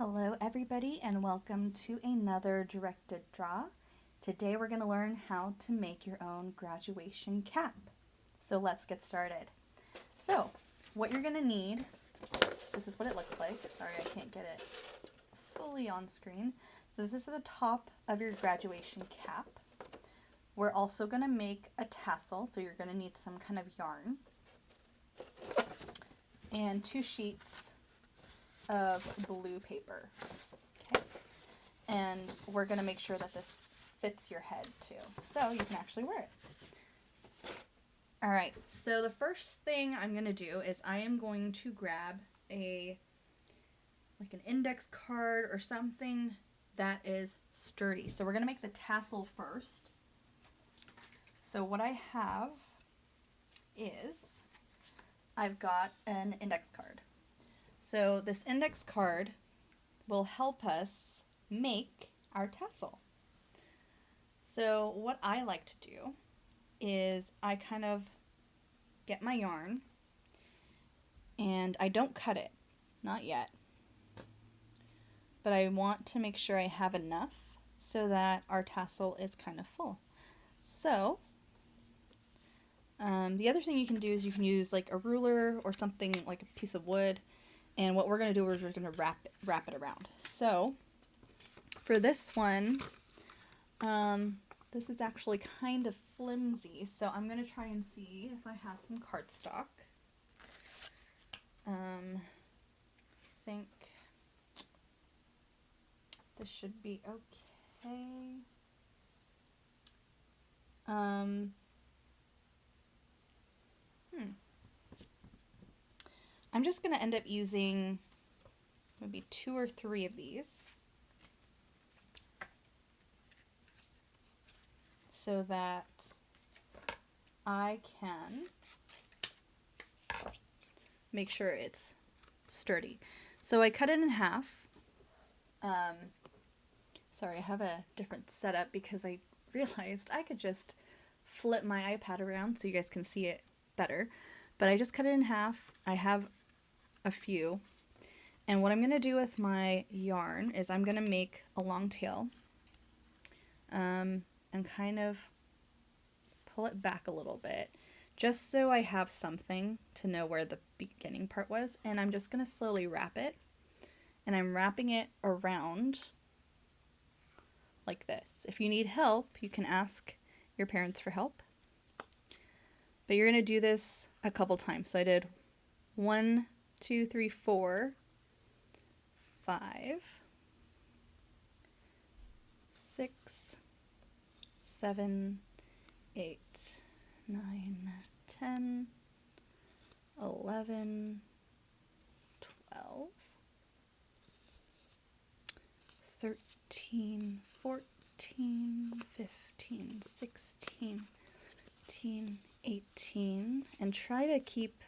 Hello everybody and welcome to another directed draw. Today we're going to learn how to make your own graduation cap. So let's get started. So what you're going to need, this is what it looks like. Sorry I can't get it fully on screen. So this is the top of your graduation cap. We're also going to make a tassel, so you're going to need some kind of yarn and 2 sheets of blue paper. Okay, and we're going to make sure that this fits your head too, so you can actually wear it. All right, so the first thing I'm going to do is I am going to grab an index card or something that is sturdy. So we're going to make the tassel first. So what I have is I've got an index card. So this index card will help us make our tassel. So what I like to do is I kind of get my yarn and I don't cut it, not yet, but I want to make sure I have enough so that our tassel is kind of full. So the other thing you can do is you can use like a ruler or something like a piece of wood. And what we're going to do is we're going to wrap it around. So for this one, this is actually kind of flimsy. So I'm going to try and see if I have some cardstock. I think this should be okay. I'm just going to end up using maybe 2 or 3 of these so that I can make sure it's sturdy. So I cut it in half. Sorry, I have a different setup because I realized I could just flip my iPad around so you guys can see it better. But I just cut it in half. I have a few. And what I'm going to do with my yarn is I'm going to make a long tail and kind of pull it back a little bit just so I have something to know where the beginning part was. And I'm just going to slowly wrap it, and I'm wrapping it around like this. If you need help, you can ask your parents for help. But you're going to do this a couple times. So I did 1, 2, 3, 4, 5, 6, 7, 8, 9, 10, 11, 12, 13, 14, 15, 16, 17, 18, and try to keep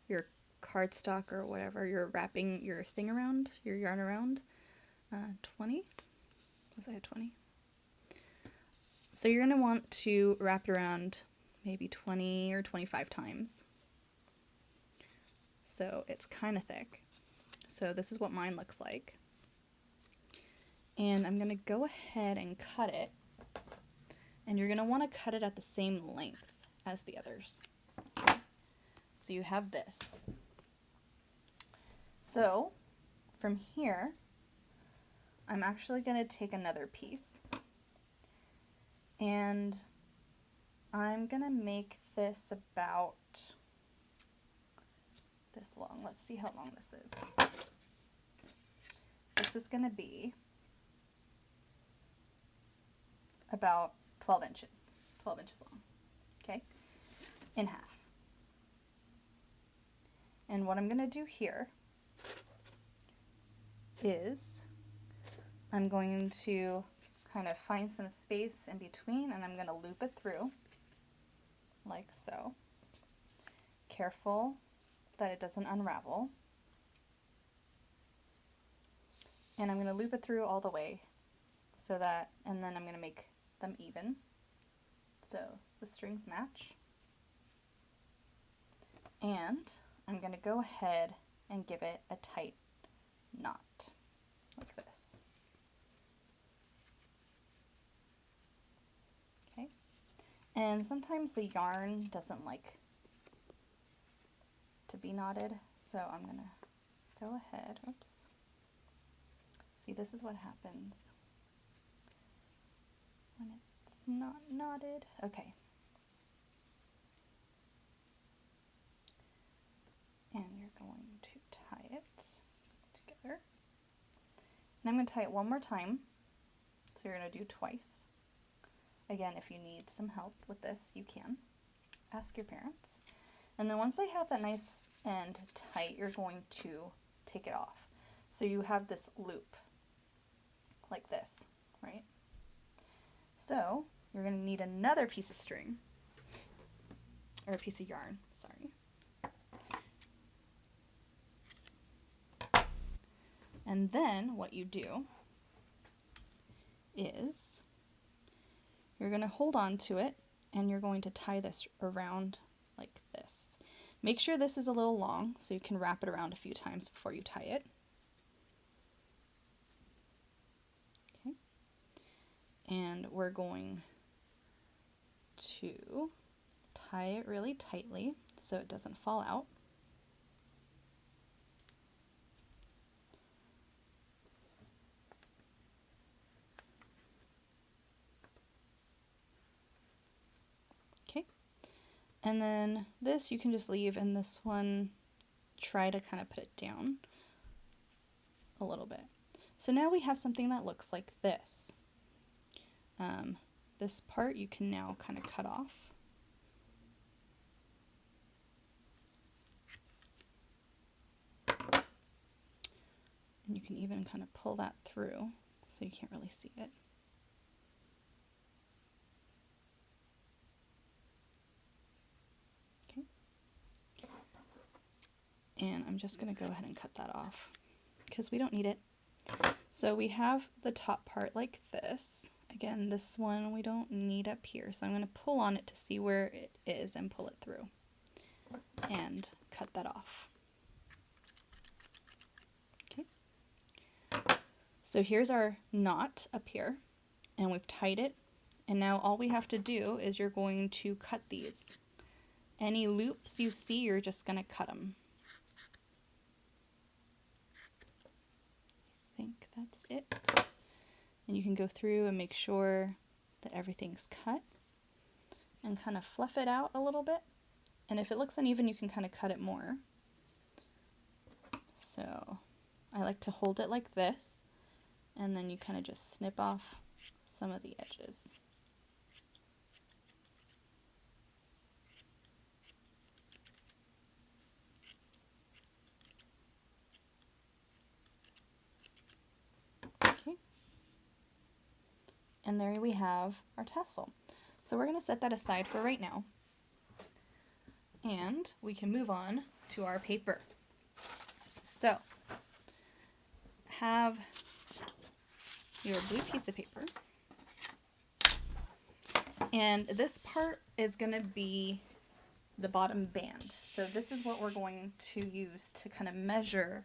your cardstock or whatever you're wrapping your thing around, your yarn around, 20. Was I at 20? So you're going to want to wrap it around maybe 20 or 25 times. So it's kind of thick. So this is what mine looks like. And I'm going to go ahead and cut it. And you're going to want to cut it at the same length as the others. Okay? So you have this. So from here, I'm actually going to take another piece. And I'm going to make this about this long. Let's see how long this is. This is going to be about 12 inches long, okay, in half. And what I'm going to do here is I'm going to kind of find some space in between, and I'm going to loop it through like so. Careful that it doesn't unravel. And I'm going to loop it through all the way so that, and then I'm going to make them even so the strings match. And I'm going to go ahead and give it a tight knot. And sometimes the yarn doesn't like to be knotted, so I'm going to go ahead. Oops. See, this is what happens when it's not knotted. Okay. And you're going to tie it together. And I'm going to tie it one more time. So you're going to do twice. Again, if you need some help with this, you can. Ask your parents. And then once I have that nice end tight, you're going to take it off. So you have this loop like this, right? So you're going to need another piece of string, or a piece of yarn, sorry. And then what you do is you're going to hold on to it and you're going to tie this around like this. Make sure this is a little long so you can wrap it around a few times before you tie it. Okay. And we're going to tie it really tightly so it doesn't fall out. And then this you can just leave, and this one, try to kind of put it down a little bit. So now we have something that looks like this. This part you can now kind of cut off. And you can even kind of pull that through so you can't really see it. And I'm just going to go ahead and cut that off because we don't need it. So we have the top part like this. Again, this one we don't need up here, so I'm going to pull on it to see where it is and pull it through and cut that off. Okay. So here's our knot up here, and we've tied it, and now all we have to do is you're going to cut these. Any loops you see, you're just going to cut them. I think that's it. And you can go through and make sure that everything's cut and kind of fluff it out a little bit. And if it looks uneven, you can kind of cut it more. So I like to hold it like this, and then you kind of just snip off some of the edges. Okay. And there we have our tassel. So we're going to set that aside for right now. And we can move on to our paper. So have your blue piece of paper. And this part is going to be the bottom band. So this is what we're going to use to kind of measure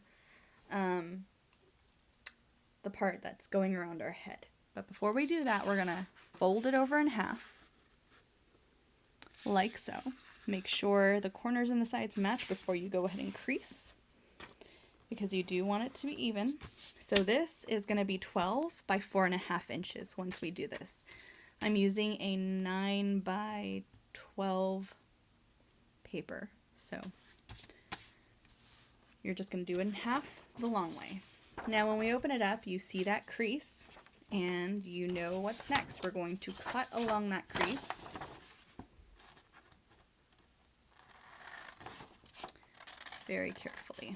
the part that's going around our head. But before we do that, we're going to fold it over in half, like so. Make sure the corners and the sides match before you go ahead and crease, because you do want it to be even. So this is going to be 12 by 4.5 inches once we do this. I'm using a 9 by 12 paper, so you're just going to do it in half the long way. Now when we open it up, you see that crease, and you know what's next. We're going to cut along that crease. Very carefully.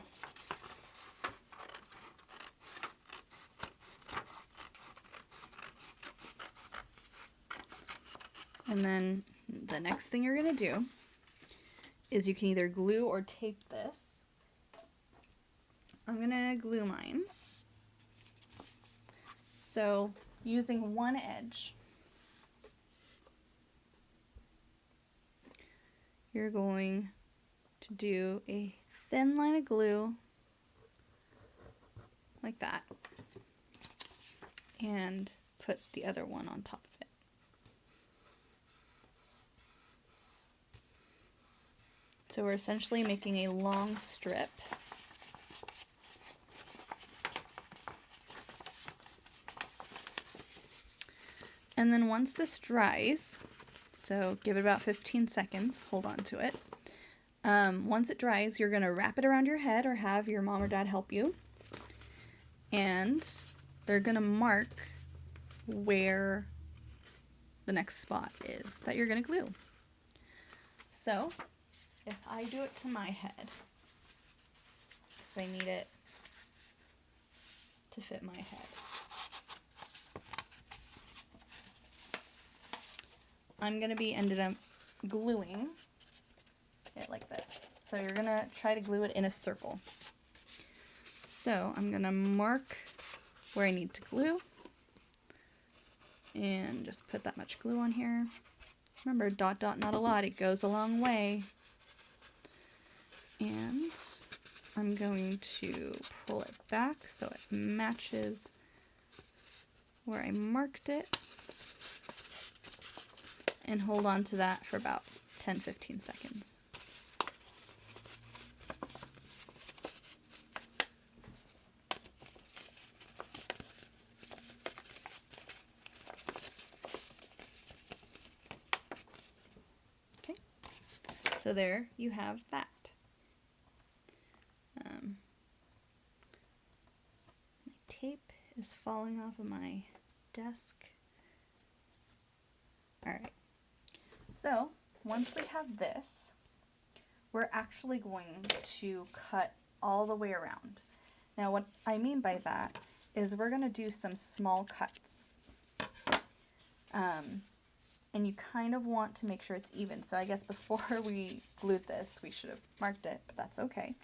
And then the next thing you're going to do is you can either glue or tape this. I'm going to glue mine. So using one edge, you're going to do a thin line of glue like that and put the other one on top of it. So we're essentially making a long strip. And then once this dries, so give it about 15 seconds, hold on to it. Once it dries, you're going to wrap it around your head or have your mom or dad help you. And they're going to mark where the next spot is that you're going to glue. So if I do it to my head, because I need it to fit my head, I'm going to be ended up gluing it like this. So you're going to try to glue it in a circle. So I'm going to mark where I need to glue and just put that much glue on here. Remember, dot dot not a lot, it goes a long way. And I'm going to pull it back so it matches where I marked it, and hold on to that for about 10-15 seconds. Okay, so there you have that. My tape is falling off of my desk. Alright, so once we have this, we're actually going to cut all the way around. Now what I mean by that is we're going to do some small cuts. And you kind of want to make sure it's even. So I guess before we glued this, we should have marked it, but that's okay.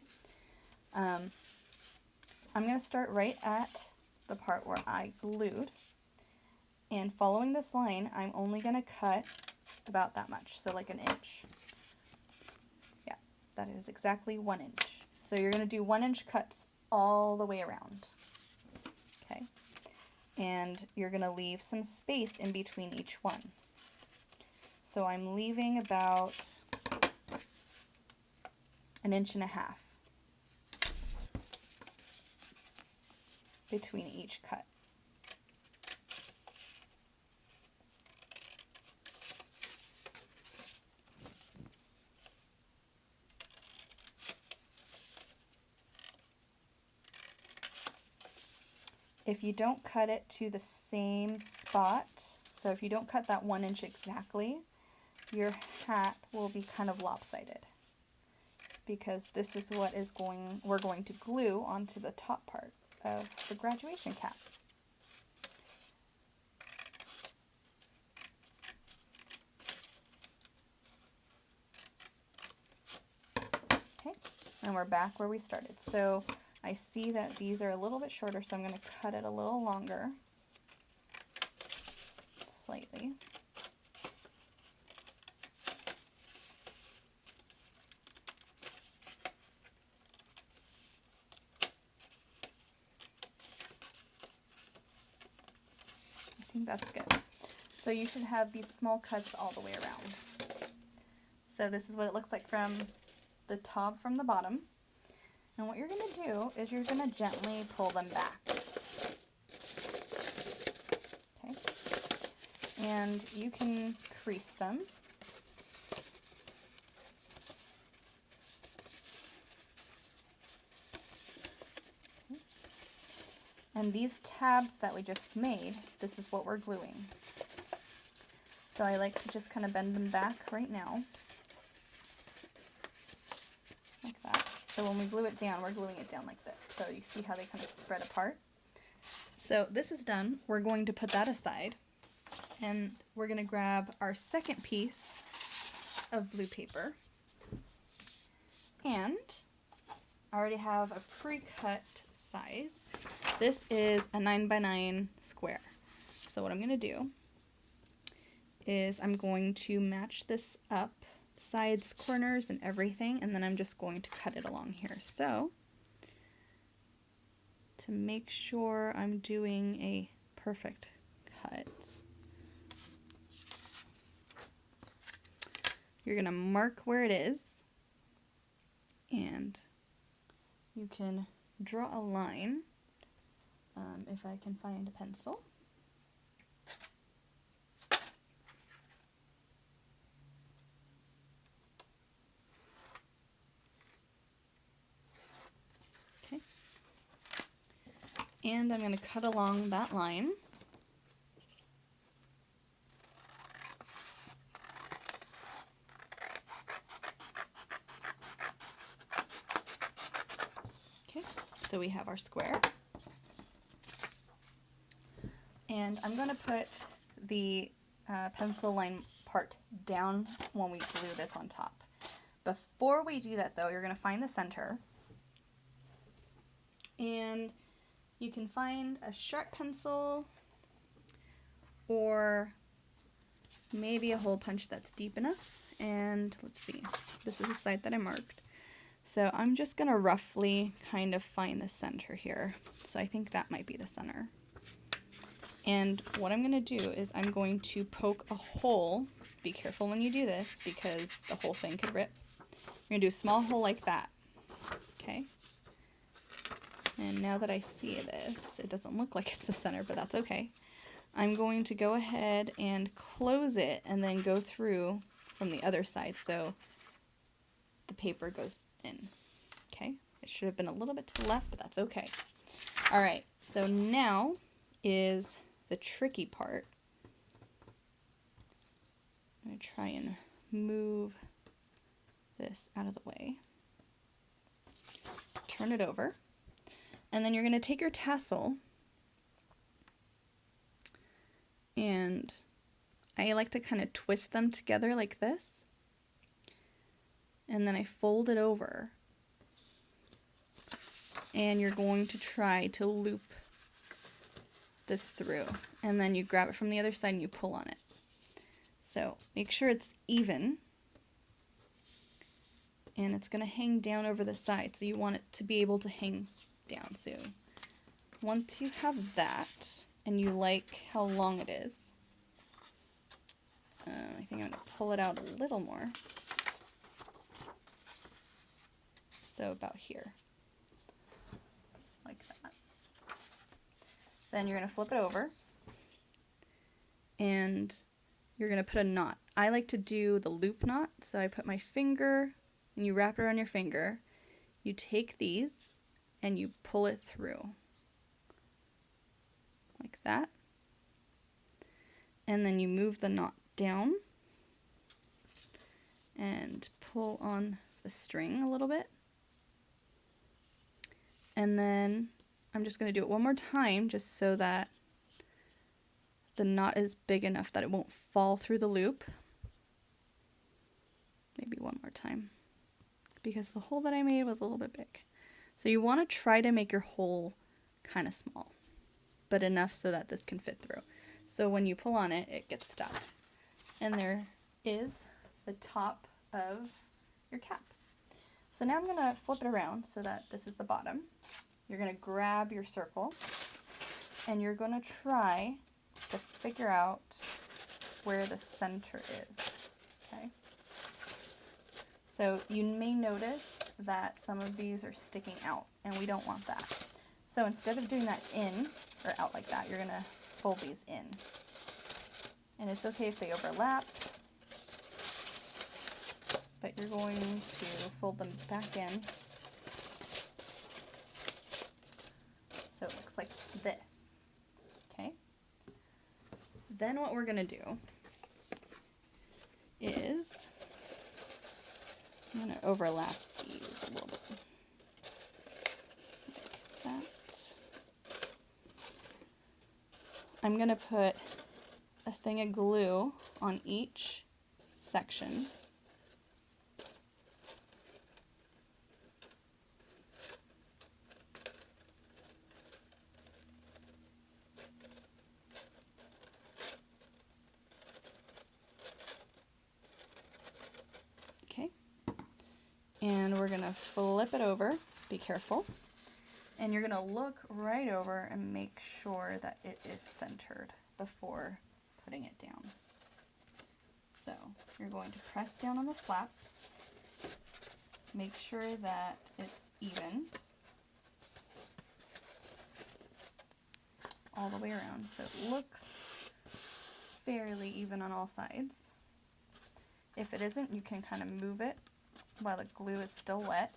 I'm going to start right at the part where I glued. And following this line, I'm only going to cut about that much, so like an inch. Yeah, that is exactly 1 inch. So you're going to do 1 inch cuts all the way around. Okay, and you're going to leave some space in between each one. So I'm leaving about 1.5 inches between each cut. If you don't cut it to the same spot, so if you don't cut that 1 inch exactly, your hat will be kind of lopsided, because this is what we're going to glue onto the top part of the graduation cap. Okay, and we're back where we started. So I see that these are a little bit shorter, so I'm going to cut it a little longer, slightly. I think that's good. So you should have these small cuts all the way around. So this is what it looks like from the top, from the bottom. And what you're going to do is you're going to gently pull them back. Okay. And you can crease them. Okay. And these tabs that we just made, this is what we're gluing. So I like to just kind of bend them back right now. Like that. So when we glue it down, we're gluing it down like this. So you see how they kind of spread apart? So this is done. We're going to put that aside. And we're going to grab our second piece of blue paper. And I already have a pre-cut size. This is a 9x9 square. So what I'm going to do is I'm going to match this up, sides, corners, and everything, and then I'm just going to cut it along here. So to make sure I'm doing a perfect cut, you're going to mark where it is, And you can draw a line, if I can find a pencil. Okay. And I'm going to cut along that line. Okay, so we have our square. And I'm going to put the pencil line part down when we glue this on top. Before we do that though, you're going to find the center. And you can find a sharp pencil or maybe a hole punch that's deep enough. And let's see, this is the side that I marked. So I'm just going to roughly kind of find the center here. So I think that might be the center. And what I'm going to do is I'm going to poke a hole. Be careful when you do this because the whole thing could rip. You're going to do a small hole like that. Okay. And now that I see this, it doesn't look like it's the center, but that's okay. I'm going to go ahead and close it and then go through from the other side so the paper goes in. Okay. It should have been a little bit to the left, but that's okay. All right. So now is the tricky part. I'm going to try and move this out of the way. Turn it over. And then you're going to take your tassel, and I like to kind of twist them together like this. And then I fold it over. And you're going to try to loop this through, and then you grab it from the other side and you pull on it. So make sure it's even, and it's going to hang down over the side, so you want it to be able to hang down. So once you have that and you like how long it is, I think I'm going to pull it out a little more, so about here, like that. Then you're going to flip it over, and you're going to put a knot. I like to do the loop knot, so I put my finger, and you wrap it around your finger. You take these, and you pull it through, like that. And then you move the knot down, and pull on the string a little bit. And then I'm just going to do it one more time just so that the knot is big enough that it won't fall through the loop. Maybe one more time because the hole that I made was a little bit big. So you want to try to make your hole kind of small, but enough so that this can fit through. So when you pull on it, it gets stuck. And there is the top of your cap. So now I'm going to flip it around so that this is the bottom. You're going to grab your circle, and you're going to try to figure out where the center is. Okay. So you may notice that some of these are sticking out, and we don't want that. So instead of doing that in or out like that, you're going to fold these in. And it's okay if they overlap, but you're going to fold them back in so it looks like this. Okay. Then what we're going to do is I'm going to overlap these a little bit. Like that. I'm going to put a thing of glue on each section. Okay. And we're going to flip it over. Be careful. And you're going to look right over and make sure that it is centered before putting it down. So you're going to press down on the flaps make sure that it's even all the way around so it looks fairly even on all sides. If it isn't, you can kind of move it while the glue is still wet.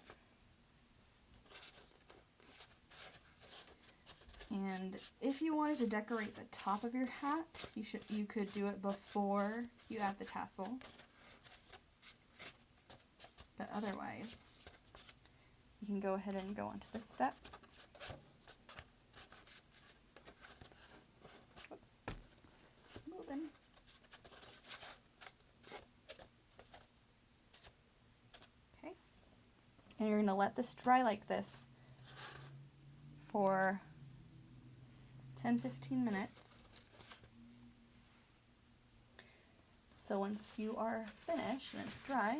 And if you wanted to decorate the top of your hat, you could do it before you add the tassel. But otherwise, you can go ahead and go on to this step. Whoops, it's moving. Okay, and you're going to let this dry like this for 10-15 minutes. So once you are finished and it's dry,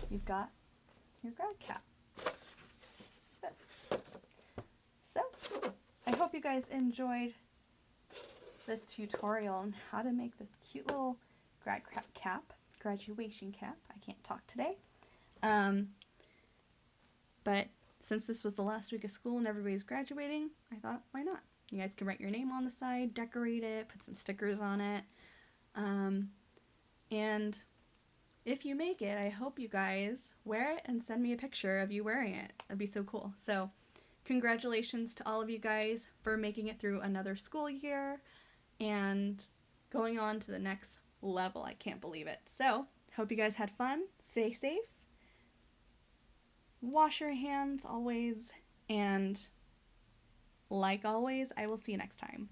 you've got your grad cap. This. So, I hope you guys enjoyed this tutorial on how to make this cute little graduation cap. I can't talk today. But since this was the last week of school and everybody's graduating, I thought, why not? You guys can write your name on the side, decorate it, put some stickers on it. And if you make it, I hope you guys wear it and send me a picture of you wearing it. That'd be so cool. So congratulations to all of you guys for making it through another school year and going on to the next level. I can't believe it. So hope you guys had fun. Stay safe. Wash your hands always. And like always, I will see you next time.